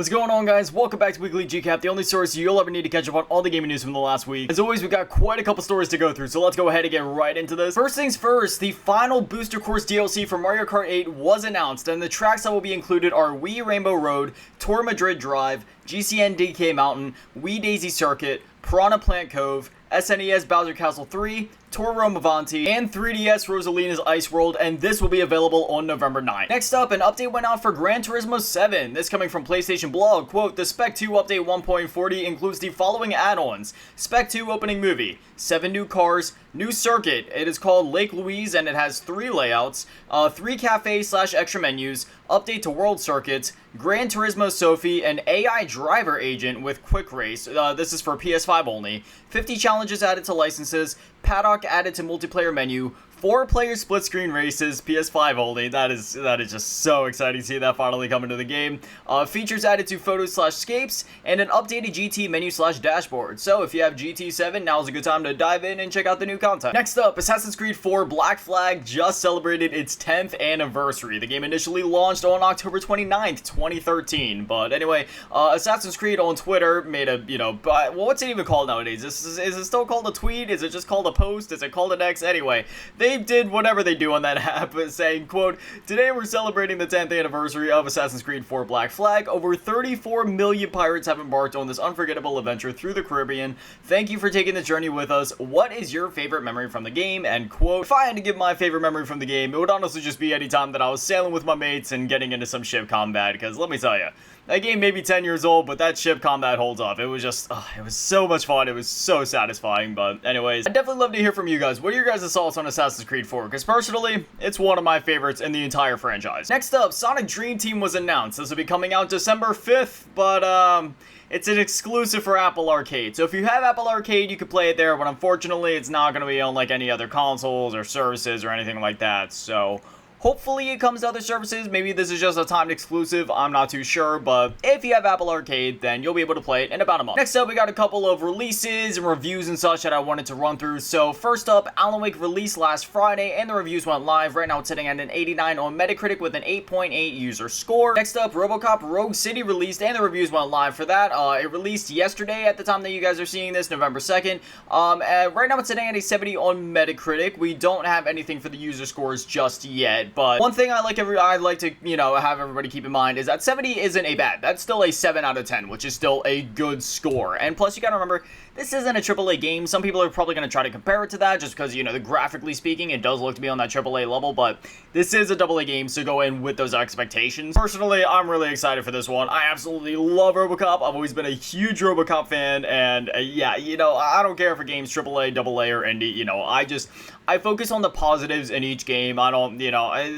What's going on, guys? Welcome back to Weekly GCap, the only source you'll ever need to catch up on all the gaming news from the last week. As always, we've got quite a couple stories to go through, so let's go ahead and get right into this. First things first, the final Booster Course DLC for Mario Kart 8 was announced, and the tracks that will be included are Wii Rainbow Road, Tour Madrid Drive, GCN DK Mountain, Wii Daisy Circuit, Piranha Plant Cove, SNES Bowser Castle 3, Tour Rome Avanti, and 3DS Rosalina's Ice World, and this will be available on November 9th. Next up, an update went out for Gran Turismo 7. This coming from PlayStation Blog. Quote, the Spec 2 update 1.40 includes the following add-ons. Spec 2 opening movie, 7 new cars, new circuit. It is called Lake Louise, and it has 3 layouts, 3 cafe/extra menus, update to world circuits, Gran Turismo Sophie, an AI driver agent with Quick Race. This is for PS5 only. 50 challenges added to licenses, paddock added to multiplayer menu, 4-player split screen races, PS5 only. That is just so exciting to see that finally come into the game. Features added to photos/scapes, and an updated GT menu/dashboard. So if you have GT7, now's a good time to dive in and check out the new content. Next up, Assassin's Creed 4 Black Flag just celebrated its 10th anniversary. The game initially launched on October 29th, 2013. But anyway, Assassin's Creed on Twitter made a, well, what's it even called nowadays? Is it still called a tweet? Is it just called a post? Is it called an X? Anyway, they did whatever they do on that app, saying, quote, today we're celebrating the 10th anniversary of Assassin's Creed 4 Black Flag. Over 34 million pirates have embarked on this unforgettable adventure through the Caribbean. Thank you for taking the journey with us. What is your favorite memory from the game? End quote. If I had to give my favorite memory from the game, it would honestly just be any time that I was sailing with my mates and getting into some ship combat, because let me tell you, that game may be 10 years old, but that ship combat holds up. It was just, it was so much fun. It was so satisfying. But anyways, I'd definitely love to hear from you guys. What are your guys' thoughts on Assassin's Creed 4? Because personally, it's one of my favorites in the entire franchise. Next up, Sonic Dream Team was announced. This will be coming out December 5th, but it's an exclusive for Apple Arcade. So if you have Apple Arcade, you can play it there, but unfortunately, it's not going to be on like any other consoles or services or anything like that. So hopefully it comes to other services. Maybe this is just a timed exclusive. I'm not too sure. But if you have Apple Arcade, then you'll be able to play it in about a month. Next up, we got a couple of releases and reviews and such that I wanted to run through. So first up, Alan Wake released last Friday and the reviews went live. Right now it's sitting at an 89 on Metacritic with an 8.8 user score. Next up, RoboCop Rogue City released and the reviews went live for that. It released yesterday at the time that you guys are seeing this, November 2nd. Right now it's sitting at a 70 on Metacritic. We don't have anything for the user scores just yet. But one thing I like to, have everybody keep in mind is that 70 isn't a bad. That's still a 7 out of 10, which is still a good score. And plus, you gotta remember, this isn't a AAA game. Some people are probably going to try to compare it to that just because, graphically speaking, it does look to be on that AAA level, but this is a AA game, so go in with those expectations. Personally, I'm really excited for this one. I absolutely love RoboCop. I've always been a huge RoboCop fan, and I don't care if a game's AAA, AA, or indie. I focus on the positives in each game. I don't,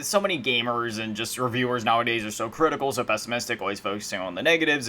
so many gamers and just reviewers nowadays are so critical, so pessimistic, always focusing on the negatives.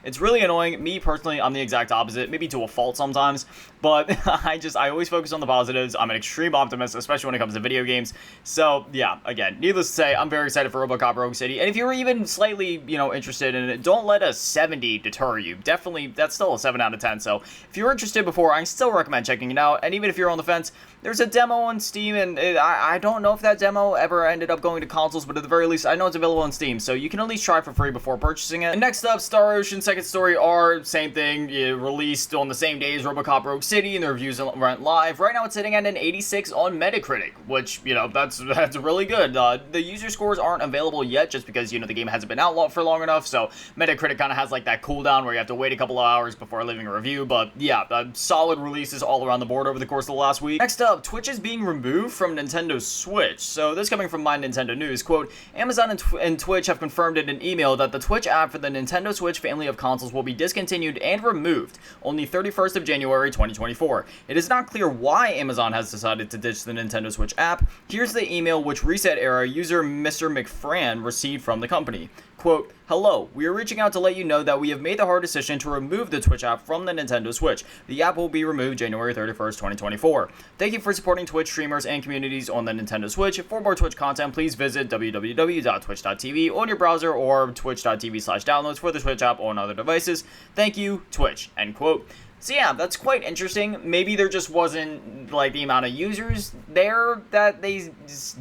It's really annoying. Me, personally, I'm the exact opposite, maybe to a fault sometimes, but I always focus on the positives. I'm an extreme optimist, especially when it comes to video games. So, yeah, again, needless to say, I'm very excited for RoboCop Rogue City, and if you're even slightly, interested in it, don't let a 70 deter you. Definitely, that's still a 7 out of 10, so if you're interested before, I still recommend checking it out, and even if you're on the fence, there's a demo on Steam, and I don't know if that demo ever ended up going to consoles, but at the very least, I know it's available on Steam, so you can at least try for free before purchasing it. And next up, Star Ocean Second Story R, same thing, released on the same day as RoboCop Rogue City, and the reviews went live. Right now, it's sitting at an 86 on Metacritic, which, that's really good. The user scores aren't available yet, just because, the game hasn't been out for long enough, so Metacritic kind of has, like, that cooldown where you have to wait a couple of hours before leaving a review, but, yeah, solid releases all around the board over the course of the last week. Next up, Twitch is being removed from Nintendo Switch. So this coming from My Nintendo News, quote, Amazon and Twitch have confirmed in an email that the Twitch app for the Nintendo Switch family of consoles will be discontinued and removed on the 31st of January 2024. It is not clear why Amazon has decided to ditch the Nintendo Switch app. Here's the email which Reset Era user Mr. McFran received from the company. Quote, hello, we are reaching out to let you know that we have made the hard decision to remove the Twitch app from the Nintendo Switch. The app will be removed January 31st, 2024. Thank you for supporting Twitch streamers and communities on the Nintendo Switch. For more Twitch content, please visit www.twitch.tv on your browser or twitch.tv/downloads for the Twitch app on other devices. Thank you, Twitch. End quote. So yeah, that's quite interesting. Maybe there just wasn't like the amount of users there that they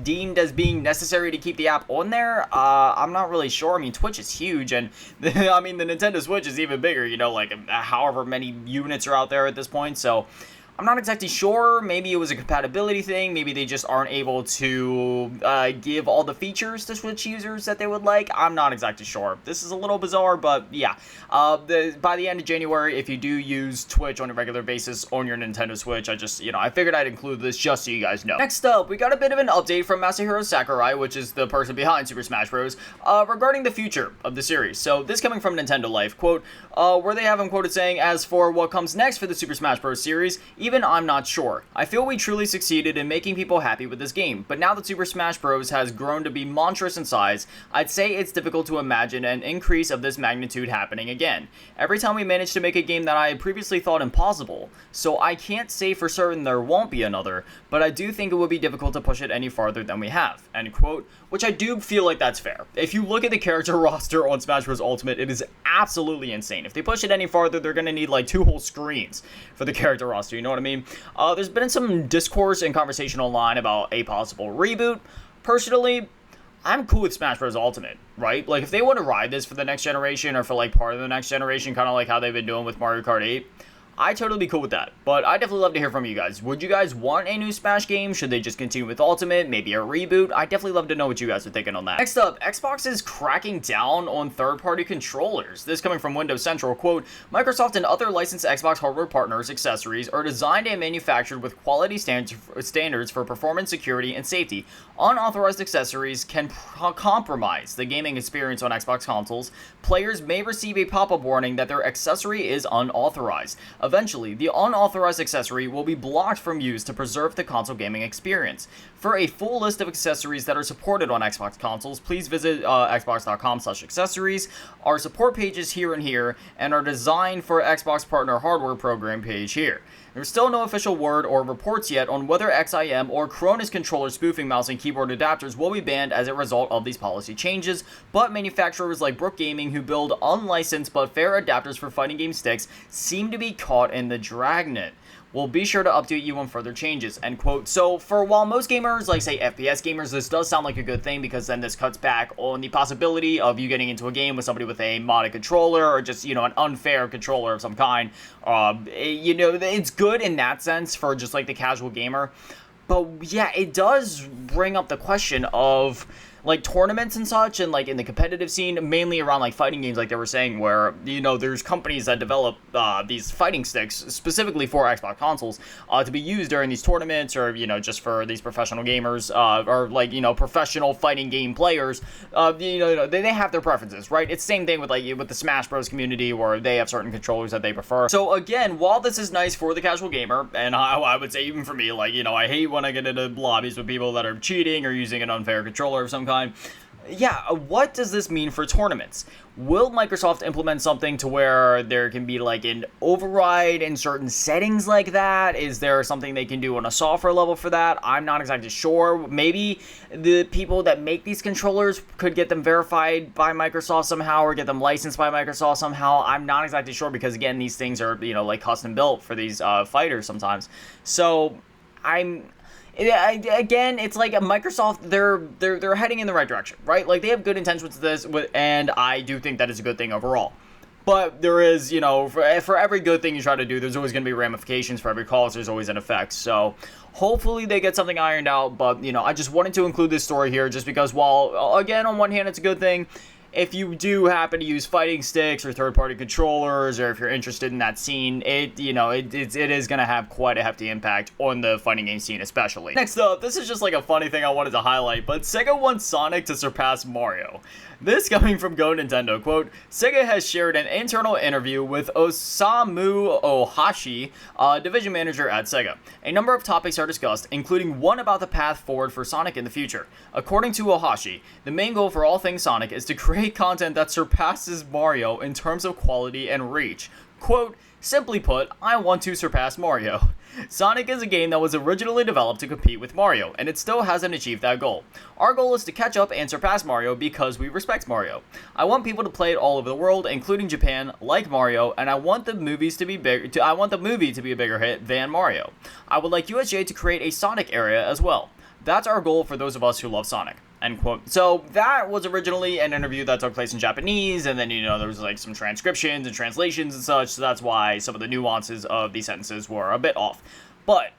deemed as being necessary to keep the app on there. I'm not really sure. I mean, Twitch is huge, and I mean the Nintendo Switch is even bigger. You know, like however many units are out there at this point. So I'm not exactly sure. Maybe it was a compatibility thing. Maybe they just aren't able to give all the features to Switch users that they would like. I'm not exactly sure. This is a little bizarre, but yeah. By the end of January, if you do use Twitch on a regular basis on your Nintendo Switch, I figured I'd include this just so you guys know. Next up, we got a bit of an update from Masahiro Sakarai, which is the person behind Super Smash Bros., regarding the future of the series. So this coming from Nintendo Life, quote, where they have him quoted saying, "As for what comes next for the Super Smash Bros. Series, even I'm not sure. I feel we truly succeeded in making people happy with this game, but now that Super Smash Bros. Has grown to be monstrous in size, I'd say it's difficult to imagine an increase of this magnitude happening again. Every time we manage to make a game that I had previously thought impossible, so I can't say for certain there won't be another, but I do think it would be difficult to push it any farther than we have," end quote, which I do feel like that's fair. If you look at the character roster on Smash Bros. Ultimate, it is absolutely insane. If they push it any farther, they're going to need like 2 whole screens for the character roster, you know what I mean? There's been some discourse and conversation online about a possible reboot. Personally, I'm cool with Smash Bros. Ultimate, right? Like, if they want to ride this for the next generation or for, like, part of the next generation, kind of like how they've been doing with Mario Kart 8, I'd totally be cool with that. But I'd definitely love to hear from you guys. Would you guys want a new Smash game? Should they just continue with Ultimate? Maybe a reboot? I'd definitely love to know what you guys are thinking on that. Next up, Xbox is cracking down on third-party controllers. This coming from Windows Central, quote, "Microsoft and other licensed Xbox hardware partners' accessories are designed and manufactured with quality standards for performance, security, and safety. Unauthorized accessories can compromise the gaming experience on Xbox consoles. Players may receive a pop-up warning that their accessory is unauthorized. Eventually, the unauthorized accessory will be blocked from use to preserve the console gaming experience. For a full list of accessories that are supported on Xbox consoles, please visit xbox.com/accessories. Our support pages here and here, and our design for Xbox Partner Hardware Program page here. There's still no official word or reports yet on whether XIM or Cronus controller spoofing mouse and keyboard adapters will be banned as a result of these policy changes, but manufacturers like Brook Gaming, who build unlicensed but fair adapters for fighting game sticks, seem to be caught in the dragnet. We'll be sure to update you on further changes," end quote. So, while most gamers, like say FPS gamers, this does sound like a good thing, because then this cuts back on the possibility of you getting into a game with somebody with a modded controller, or just, an unfair controller of some kind. It's good in that sense for just like the casual gamer. But yeah, it does bring up the question of like tournaments and such, and like in the competitive scene, mainly around like fighting games, like they were saying, where there's companies that develop these fighting sticks specifically for Xbox consoles to be used during these tournaments, or just for these professional gamers, or like professional fighting game players. They have their preferences, right? It's the same thing with with the Smash Bros community, where they have certain controllers that they prefer. So again, while this is nice for the casual gamer, and I would say even for me, I hate when I get into lobbies with people that are cheating or using an unfair controller of some kind. Yeah, what does this mean for tournaments? Will Microsoft implement something to where there can be like an override in certain settings like that? Is there something they can do on a software level for that? I'm not exactly sure. Maybe the people that make these controllers could get them verified by Microsoft somehow, or get them licensed by Microsoft somehow. I'm not exactly sure, because again, these things are, like custom built for these fighters sometimes. So again, it's like Microsoft, they're heading in the right direction, right? Like, they have good intentions with this, and I do think that is a good thing overall. But there is, for every good thing you try to do, there's always going to be ramifications. For every cause, there's always an effect. So hopefully they get something ironed out. But, I just wanted to include this story here just because, while, again, on one hand, it's a good thing, if you do happen to use fighting sticks or third-party controllers, or if you're interested in that scene, it is going to have quite a hefty impact on the fighting game scene, especially. Next up, this is just like a funny thing I wanted to highlight, but Sega wants Sonic to surpass Mario. This coming from Go Nintendo, quote, "Sega has shared an internal interview with Osamu Ohashi, division manager at Sega. A number of topics are discussed, including one about the path forward for Sonic in the future. According to Ohashi, the main goal for all things Sonic is to create make content that surpasses Mario in terms of quality and reach. Quote, simply put, I want to surpass Mario. Sonic is a game that was originally developed to compete with Mario, and it still hasn't achieved that goal. Our goal is to catch up and surpass Mario because we respect Mario. I want people to play it all over the world, including Japan, like Mario, and I want the movie to be a bigger hit than Mario. I would like USJ to create a Sonic area as well. That's our goal for those of us who love Sonic. End quote. So that was originally an interview that took place in Japanese, and then, there was like some transcriptions and translations and such, so that's why some of the nuances of these sentences were a bit off. But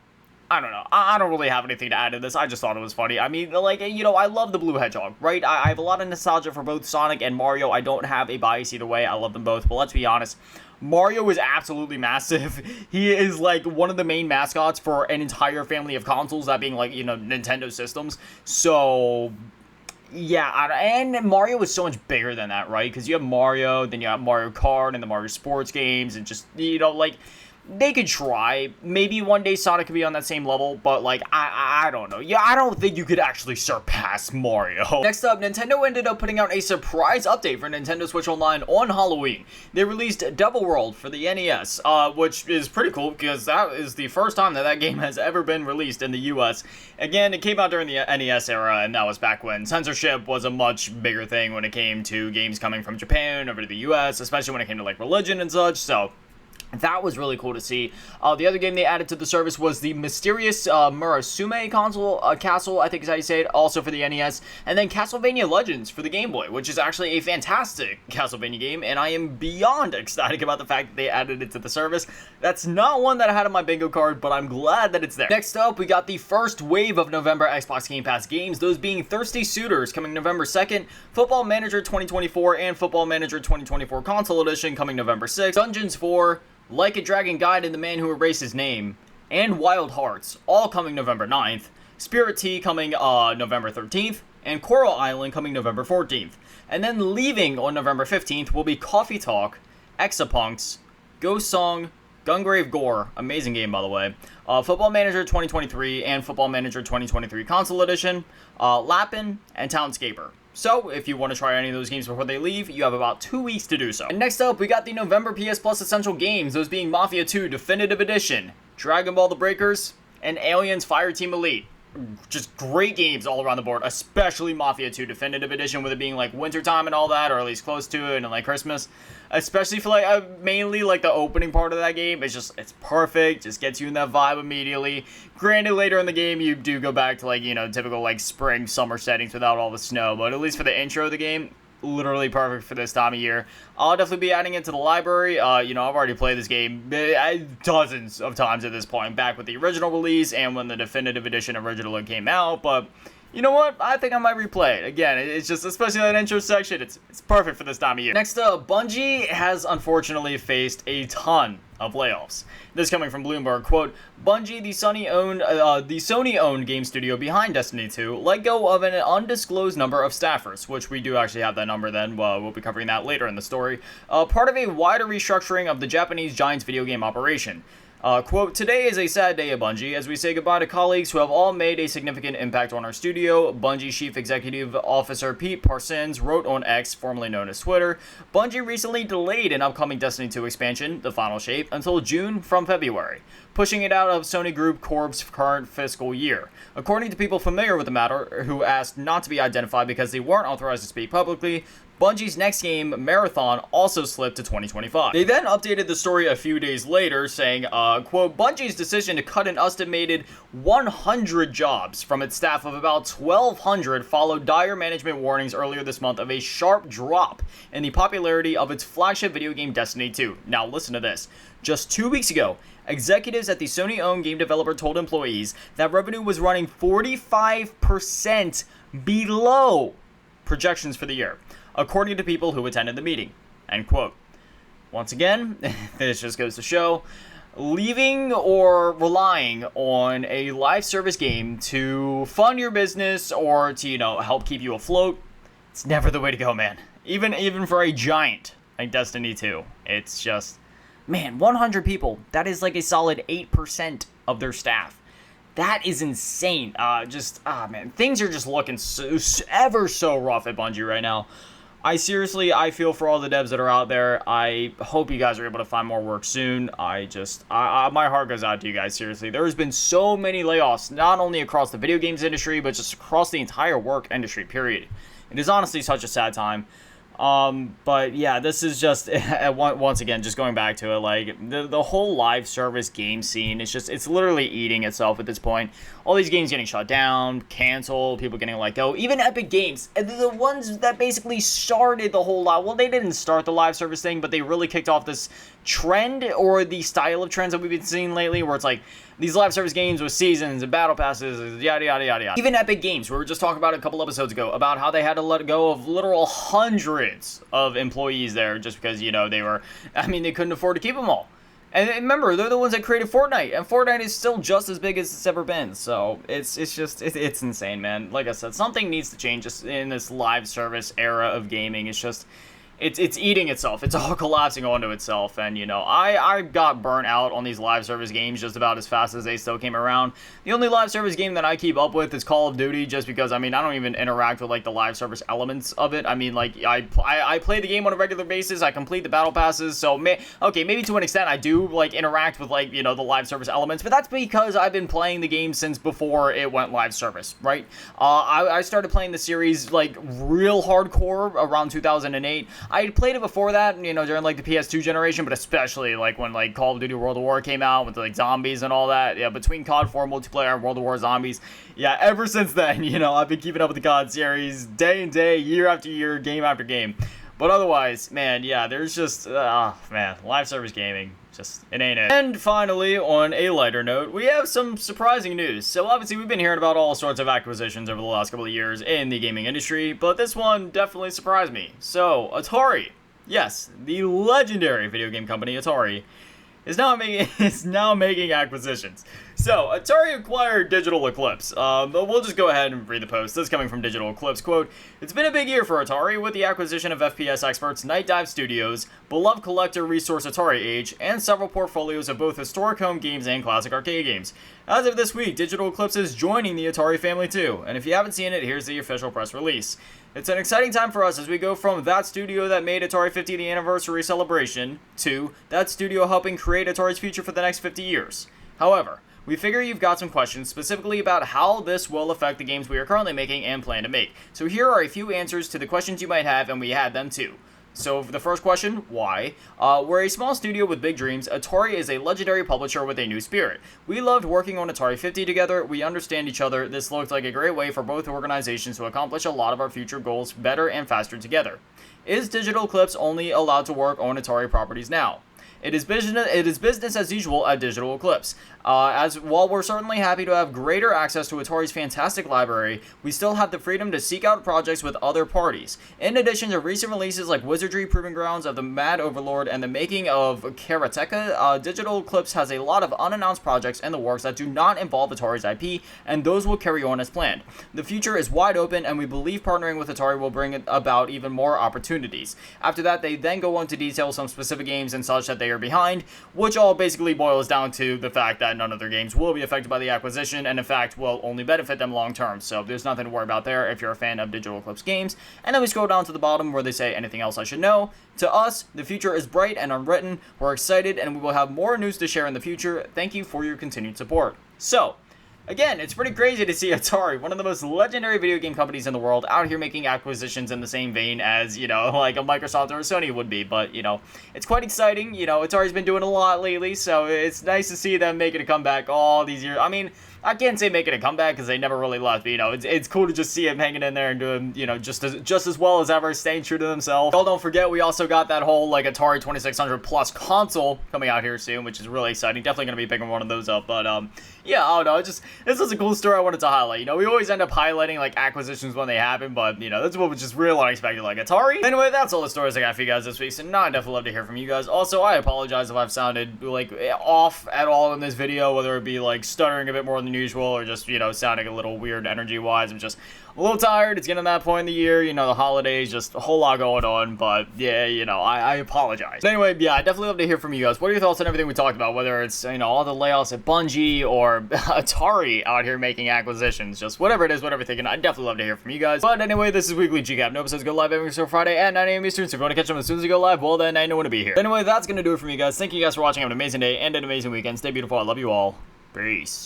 I don't know. I don't really have anything to add to this. I just thought it was funny. I mean, I love the Blue Hedgehog, right? I have a lot of nostalgia for both Sonic and Mario. I don't have a bias either way. I love them both, but let's be honest. Mario is absolutely massive. He is, one of the main mascots for an entire family of consoles, that being, Nintendo systems. So, yeah, and Mario is so much bigger than that, right? Because you have Mario, then you have Mario Kart, and the Mario sports games, and just, they could try. Maybe one day Sonic could be on that same level, but, I don't know. Yeah, I don't think you could actually surpass Mario. Next up, Nintendo ended up putting out a surprise update for Nintendo Switch Online on Halloween. They released Devil World for the NES, which is pretty cool, because that is the first time that game has ever been released in the US. Again, it came out during the NES era, and that was back when censorship was a much bigger thing when it came to games coming from Japan over to the US, especially when it came to, religion and such, so that was really cool to see. The other game they added to the service was the Mysterious Murasume Castle, I think is how you say it, also for the NES, and then Castlevania Legends for the Game Boy, which is actually a fantastic Castlevania game, and I am beyond ecstatic about the fact that they added it to the service. That's not one that I had on my bingo card, but I'm glad that it's there. Next up, we got the first wave of November Xbox Game Pass games, those being Thirsty Suitors coming November 2nd, Football Manager 2024, and Football Manager 2024 Console Edition coming November 6th, Dungeons 4, Like a Dragon Guide and the Man Who Erased His Name, and Wild Hearts, all coming November 9th, Spirit Tea coming November 13th, and Coral Island coming November 14th. And then leaving on November 15th will be Coffee Talk, Exapunks, Ghost Song, Gungrave Gore, amazing game by the way, Football Manager 2023 and Football Manager 2023 Console Edition, Lappin, and Townscaper. So, if you want to try any of those games before they leave, you have about 2 weeks to do so. And next up, we got the November PS Plus Essential Games, those being Mafia 2 Definitive Edition, Dragon Ball The Breakers, and Aliens Fireteam Elite. Just great games all around the board, especially Mafia 2 Definitive Edition, with it being wintertime and all that, or at least close to it, and Christmas. Especially for mainly the opening part of that game. It's perfect, just gets you in that vibe immediately. Granted, later in the game you do go back to typical spring, summer settings without all the snow, but at least for the intro of the game, literally perfect for this time of year. I'll definitely be adding it to the library. I've already played this game dozens of times at this point, back with the original release and when the Definitive Edition originally came out, but you know what? I think I might replay it. Again, it's just, especially that intro section, it's perfect for this time of year. Next up, Bungie has unfortunately faced a ton of layoffs. This coming from Bloomberg, quote, Bungie, the Sony-owned game studio behind Destiny 2, let go of an undisclosed number of staffers, which we do actually have that number then, we'll be covering that later in the story, part of a wider restructuring of the Japanese Giants video game operation. Quote, today is a sad day at Bungie as we say goodbye to colleagues who have all made a significant impact on our studio. Bungie Chief Executive Officer Pete Parsons wrote on X, formerly known as Twitter, Bungie recently delayed an upcoming Destiny 2 expansion, The Final Shape, until June from February, pushing it out of Sony Group Corp's current fiscal year. According to people familiar with the matter, who asked not to be identified because they weren't authorized to speak publicly, Bungie's next game, Marathon, also slipped to 2025. They then updated the story a few days later, saying, quote, Bungie's decision to cut an estimated 100 jobs from its staff of about 1,200 followed dire management warnings earlier this month of a sharp drop in the popularity of its flagship video game Destiny 2. Now listen to this. Just 2 weeks ago, executives at the Sony-owned game developer told employees that revenue was running 45% below projections for the year, according to people who attended the meeting, end quote. Once again, this just goes to show, leaving or relying on a live service game to fund your business or to, help keep you afloat, it's never the way to go, man. Even for a giant like Destiny 2, it's just, man, 100 people, that is a solid 8% of their staff. That is insane. Man, things are just looking ever so rough at Bungie right now. I feel for all the devs that are out there. I hope you guys are able to find more work soon. My heart goes out to you guys, seriously. There has been so many layoffs, not only across the video games industry, but just across the entire work industry, period. It is honestly such a sad time. But yeah, this is just, once again, just going back to it, like, the whole live service game scene, it's literally eating itself at this point. All these games getting shut down, canceled, people getting let go, even Epic Games, the ones that basically started the whole lot, well, they didn't start the live service thing, but they really kicked off this trend, or the style of trends that we've been seeing lately, where it's like, these live service games with seasons and battle passes, yada, yada, yada, yada. Even Epic Games, we were just talking about it a couple episodes ago, about how they had to let go of literal hundreds of employees there just because, you know, they couldn't afford to keep them all. And remember, they're the ones that created Fortnite, and Fortnite is still just as big as it's ever been, so it's insane, man. Like I said, something needs to change just in this live service era of gaming. It's eating itself. It's all collapsing onto itself, and, you know, I got burnt out on these live service games just about as fast as they still came around. The only live service game that I keep up with is Call of Duty, just because, I mean, I don't even interact with, like, the live service elements of it. I mean, like, I play the game on a regular basis, I complete the battle passes, so, okay, maybe to an extent I do, like, interact with, like, you know, the live service elements, but that's because I've been playing the game since before it went live service, right? I started playing the series, like, real hardcore around 2008. I played it before that, you know, during, like, the PS2 generation, but especially, like, when, like, Call of Duty World at War came out with, like, zombies and all that. Yeah, between COD 4 multiplayer and World at War zombies. Yeah, ever since then, you know, I've been keeping up with the COD series day and day, year after year, game after game. But otherwise, man, yeah, there's just, man, live service gaming, just, it ain't it. And finally, on a lighter note, we have some surprising news. So obviously, we've been hearing about all sorts of acquisitions over the last couple of years in the gaming industry, but this one definitely surprised me. So, Atari, yes, the legendary video game company Atari, is now making acquisitions. So, Atari acquired Digital Eclipse. But we'll just go ahead and read the post. This is coming from Digital Eclipse. Quote, "It's been a big year for Atari with the acquisition of FPS experts Night Dive Studios, beloved collector resource Atari Age, and several portfolios of both historic home games and classic arcade games. As of this week, Digital Eclipse is joining the Atari family too. And if you haven't seen it, here's the official press release. It's an exciting time for us as we go from that studio that made Atari 50th anniversary celebration to that studio helping create Atari's future for the next 50 years. However, we figure you've got some questions specifically about how this will affect the games we are currently making and plan to make. So here are a few answers to the questions you might have, and we had them too. So for the first question, why? We're a small studio with big dreams. Atari is a legendary publisher with a new spirit. We loved working on Atari 50 together. We understand each other. This looked like a great way for both organizations to accomplish a lot of our future goals better and faster together. Is Digital Eclipse only allowed to work on Atari properties now? It is business as usual at Digital Eclipse. As while we're certainly happy to have greater access to Atari's fantastic library, we still have the freedom to seek out projects with other parties. In addition to recent releases like Wizardry Proving Grounds of the Mad Overlord and the making of Karateka, Digital Eclipse has a lot of unannounced projects in the works that do not involve Atari's IP, and those will carry on as planned. The future is wide open, and we believe partnering with Atari will bring about even more opportunities. After that, they then go on to detail some specific games and such that they are behind, which all basically boils down to the fact that none of their games will be affected by the acquisition, and in fact will only benefit them long term. So there's nothing to worry about there if you're a fan of Digital Eclipse games. And then we scroll down to the bottom where they say anything else I should know. To us, the future is bright and unwritten. We're excited and we will have more news to share in the future. Thank you for your continued support. So, again, it's pretty crazy to see Atari, one of the most legendary video game companies in the world, out here making acquisitions in the same vein as, you know, like a Microsoft or a Sony would be. But, you know, it's quite exciting. You know, Atari's been doing a lot lately, so it's nice to see them making a comeback all these years. I mean, I can't say making a comeback because they never really left, but, you know, it's cool to just see them hanging in there and doing, you know, just as well as ever, staying true to themselves. Y'all don't forget, we also got that whole, like, Atari 2600 Plus console coming out here soon, which is really exciting. Definitely going to be picking one of those up, but, yeah, I don't know, this is a cool story I wanted to highlight. You know, we always end up highlighting, like, acquisitions when they happen, but, you know, that's what was just real unexpected, like Atari. Anyway, that's all the stories I got for you guys this week, so now I'd definitely love to hear from you guys. Also, I apologize if I've sounded, like, off at all in this video, whether it be, like, stuttering a bit more than usual, or just, you know, sounding a little weird energy-wise. I'm just a little tired. It's getting to that point in the year, you know, the holidays, just a whole lot going on, but yeah, you know, I apologize. But anyway, yeah, I definitely love to hear from you guys. What are your thoughts on everything we talked about, whether it's, you know, all the layoffs at Bungie or Atari out here making acquisitions, just whatever it is, whatever you're thinking, I'd definitely love to hear from you guys. But anyway, this is Weekly GCap. No episodes go live every single Friday at 9 a.m. Eastern, so if you want to catch them as soon as they go live, well then I know when to be here. But anyway, that's going to do it for me, guys. Thank you guys for watching. Have an amazing day and an amazing weekend. Stay beautiful. I love you all. Peace.